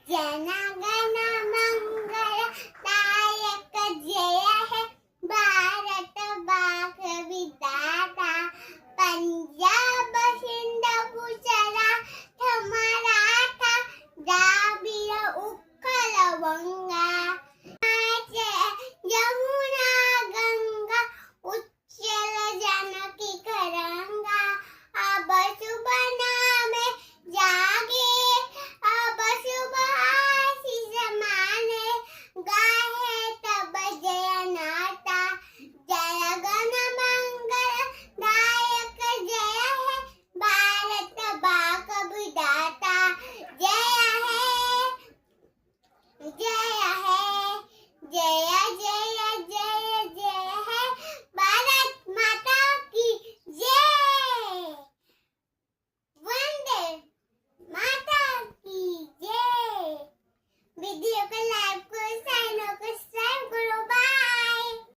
जनगण मंगलदायक जय है भारत भाग्य विधाता पंजाब सिंध गुजरात मराठा द्राविड़ उत्कल बंगा यमुना गंगा उच्चल जानकी तरंगा अब शुभ नामे जागे अब शुभ आशीष माने गाहे तब जय नाता जनगण मंगल दायक जय है भारत भाग्य विधाता जय है जय है भारत माता की जय वंदे माता की जय वीडियो